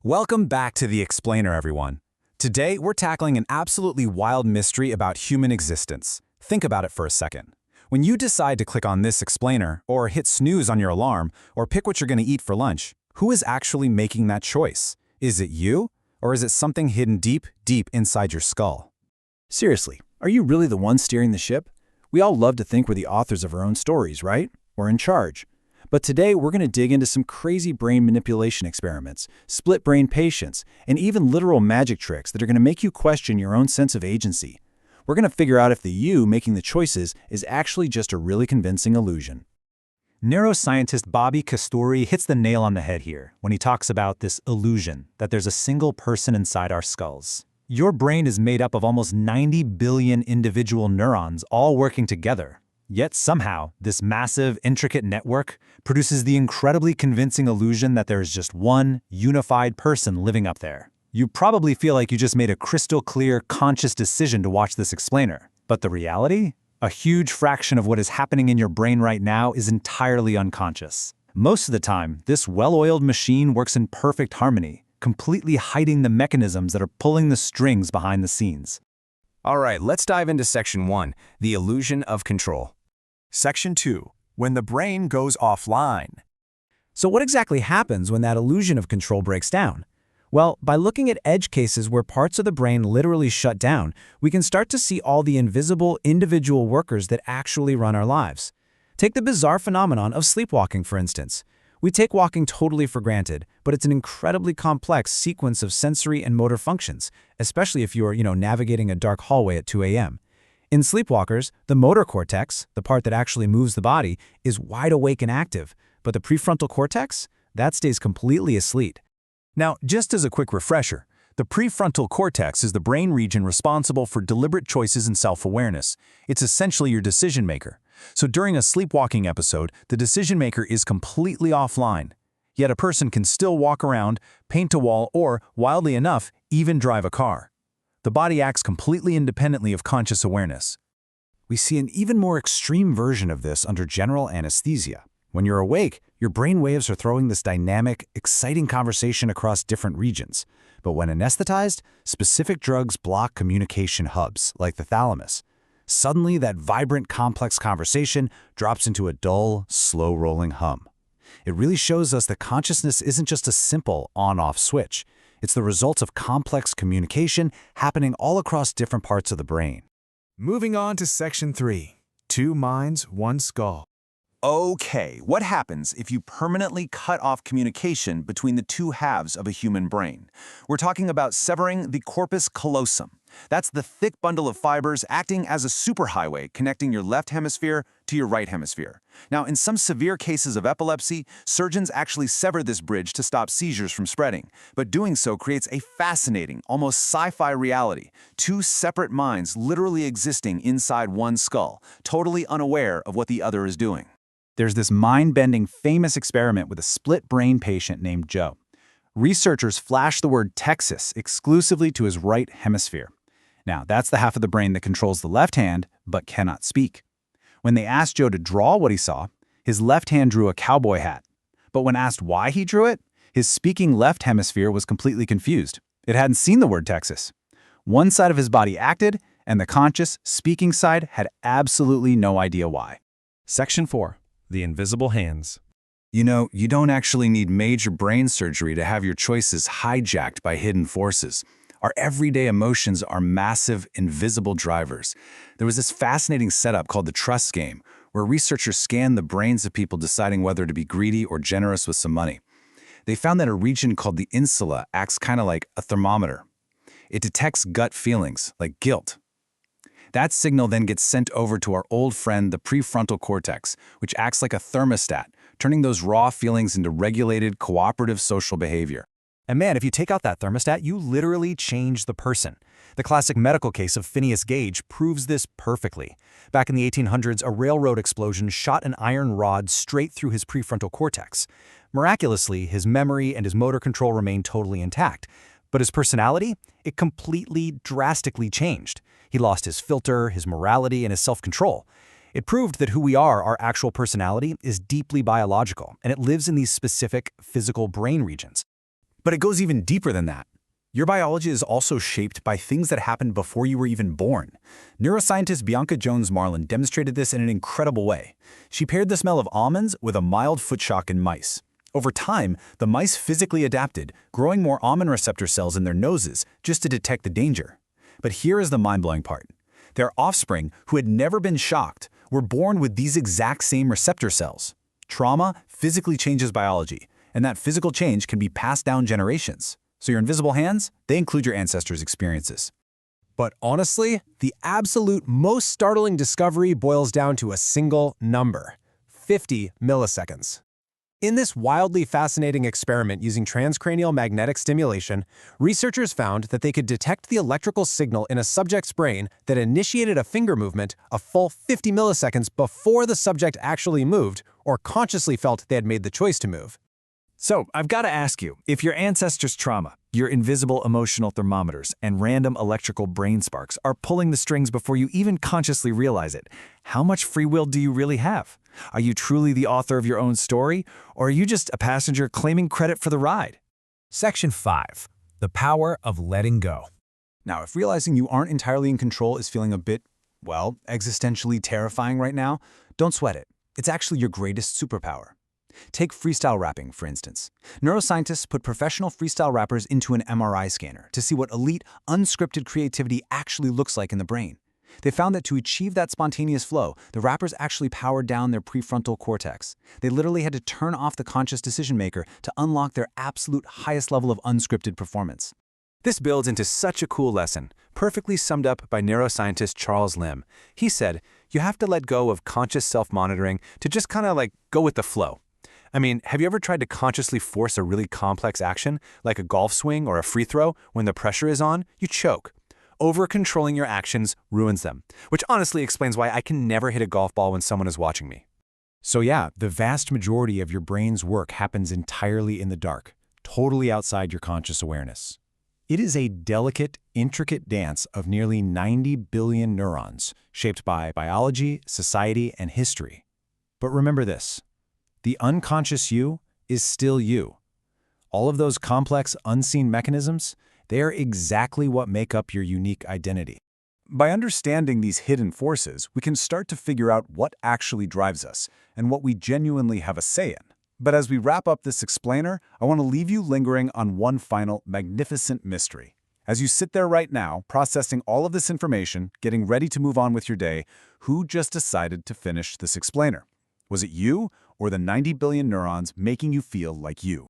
Welcome back to The Explainer, everyone. Today, we're tackling an absolutely wild mystery about human existence. Think about it for a second. When you decide to click on this explainer, or hit snooze on your alarm, or pick what you're going to eat for lunch, who is actually making that choice? Is it you, or is it something hidden deep, deep inside your skull? Seriously, are you really the one steering the ship? We all love to think we're the authors of our own stories, right? We're in charge. But today, we're going to dig into some crazy brain manipulation experiments, split brain patients, and even literal magic tricks that are going to make you question your own sense of agency. We're going to figure out if the you making the choices is actually just a really convincing illusion. Neuroscientist Bobby Kasturi hits the nail on the head here when he talks about this illusion that there's a single person inside our skulls. Your brain is made up of almost 90 billion individual neurons all working together. Yet somehow, this massive, intricate network produces the incredibly convincing illusion that there is just one, unified person living up there. You probably feel like you just made a crystal clear, conscious decision to watch this explainer. But the reality? A huge fraction of what is happening in your brain right now is entirely unconscious. Most of the time, this well-oiled machine works in perfect harmony, completely hiding the mechanisms that are pulling the strings behind the scenes. All right, let's dive into Section 1, the illusion of control. Section 2. When the brain goes offline. So what exactly happens when that illusion of control breaks down? Well, by looking at edge cases where parts of the brain literally shut down, we can start to see all the invisible individual workers that actually run our lives. Take the bizarre phenomenon of sleepwalking, for instance. We take walking totally for granted, but it's an incredibly complex sequence of sensory and motor functions, especially if you're, navigating a dark hallway at 2 a.m. In sleepwalkers, the motor cortex, the part that actually moves the body, is wide awake and active, but the prefrontal cortex, that stays completely asleep. Now, just as a quick refresher, the prefrontal cortex is the brain region responsible for deliberate choices and self-awareness. It's essentially your decision maker. So during a sleepwalking episode, the decision maker is completely offline. Yet a person can still walk around, paint a wall, or, wildly enough, even drive a car. The body acts completely independently of conscious awareness. We see an even more extreme version of this under general anesthesia. When you're awake, your brain waves are throwing this dynamic, exciting conversation across different regions. But when anesthetized, specific drugs block communication hubs, like the thalamus. Suddenly, that vibrant, complex conversation drops into a dull, slow-rolling hum. It really shows us that consciousness isn't just a simple on-off switch. It's the result of complex communication happening all across different parts of the brain. Moving on to Section 3. 2 minds, 1 skull. Okay, what happens if you permanently cut off communication between the two halves of a human brain? We're talking about severing the corpus callosum. That's the thick bundle of fibers acting as a superhighway connecting your left hemisphere to your right hemisphere. Now, in some severe cases of epilepsy, surgeons actually sever this bridge to stop seizures from spreading. But doing so creates a fascinating, almost sci-fi reality. 2 separate minds literally existing inside one skull, totally unaware of what the other is doing. There's this mind-bending, famous experiment with a split brain patient named Joe. Researchers flashed the word Texas exclusively to his right hemisphere. Now, that's the half of the brain that controls the left hand, but cannot speak. When they asked Joe to draw what he saw, his left hand drew a cowboy hat. But when asked why he drew it, his speaking left hemisphere was completely confused. It hadn't seen the word Texas. One side of his body acted, and the conscious, speaking side had absolutely no idea why. Section 4. The invisible hands. You don't actually need major brain surgery to have your choices hijacked by hidden forces. Our everyday emotions are massive, invisible drivers. There was this fascinating setup called the trust game, where researchers scanned the brains of people deciding whether to be greedy or generous with some money. They found that a region called the insula acts kind of like a thermometer. It detects gut feelings, like guilt. That signal then gets sent over to our old friend, the prefrontal cortex, which acts like a thermostat, turning those raw feelings into regulated, cooperative social behavior. And man, if you take out that thermostat, you literally change the person. The classic medical case of Phineas Gage proves this perfectly. Back in the 1800s, a railroad explosion shot an iron rod straight through his prefrontal cortex. Miraculously, his memory and his motor control remained totally intact. But his personality? It completely, drastically changed. He lost his filter, his morality, and his self-control. It proved that who we are, our actual personality, is deeply biological, and it lives in these specific physical brain regions. But it goes even deeper than that. Your biology is also shaped by things that happened before you were even born. Neuroscientist Bianca Jones-Marlin demonstrated this in an incredible way. She paired the smell of almonds with a mild foot shock in mice. Over time, the mice physically adapted, growing more almond receptor cells in their noses just to detect the danger. But here is the mind-blowing part. Their offspring, who had never been shocked, were born with these exact same receptor cells. Trauma physically changes biology, and that physical change can be passed down generations. So your invisible hands, they include your ancestors' experiences. But honestly, the absolute most startling discovery boils down to a single number: 50 milliseconds. In this wildly fascinating experiment using transcranial magnetic stimulation, researchers found that they could detect the electrical signal in a subject's brain that initiated a finger movement a full 50 milliseconds before the subject actually moved or consciously felt they had made the choice to move. So, I've got to ask you, if your ancestors' trauma, your invisible emotional thermometers, and random electrical brain sparks are pulling the strings before you even consciously realize it, how much free will do you really have? Are you truly the author of your own story, or are you just a passenger claiming credit for the ride? Section 5. The power of letting go. Now, if realizing you aren't entirely in control is feeling a bit, well, existentially terrifying right now, don't sweat it. It's actually your greatest superpower. Take freestyle rapping, for instance. Neuroscientists put professional freestyle rappers into an MRI scanner to see what elite, unscripted creativity actually looks like in the brain. They found that to achieve that spontaneous flow, the rappers actually powered down their prefrontal cortex. They literally had to turn off the conscious decision maker to unlock their absolute highest level of unscripted performance. This builds into such a cool lesson, perfectly summed up by neuroscientist Charles Limb. He said, you have to let go of conscious self-monitoring to just kind of like go with the flow. I mean, have you ever tried to consciously force a really complex action, like a golf swing or a free throw, when the pressure is on? You choke. Over-controlling your actions ruins them, which honestly explains why I can never hit a golf ball when someone is watching me. So yeah, the vast majority of your brain's work happens entirely in the dark, totally outside your conscious awareness. It is a delicate, intricate dance of nearly 90 billion neurons, shaped by biology, society, and history. But remember this. The unconscious you is still you. All of those complex, unseen mechanisms, they are exactly what make up your unique identity. By understanding these hidden forces, we can start to figure out what actually drives us and what we genuinely have a say in. But as we wrap up this explainer, I want to leave you lingering on one final magnificent mystery. As you sit there right now, processing all of this information, getting ready to move on with your day, who just decided to finish this explainer? Was it you or the 90 billion neurons making you feel like you?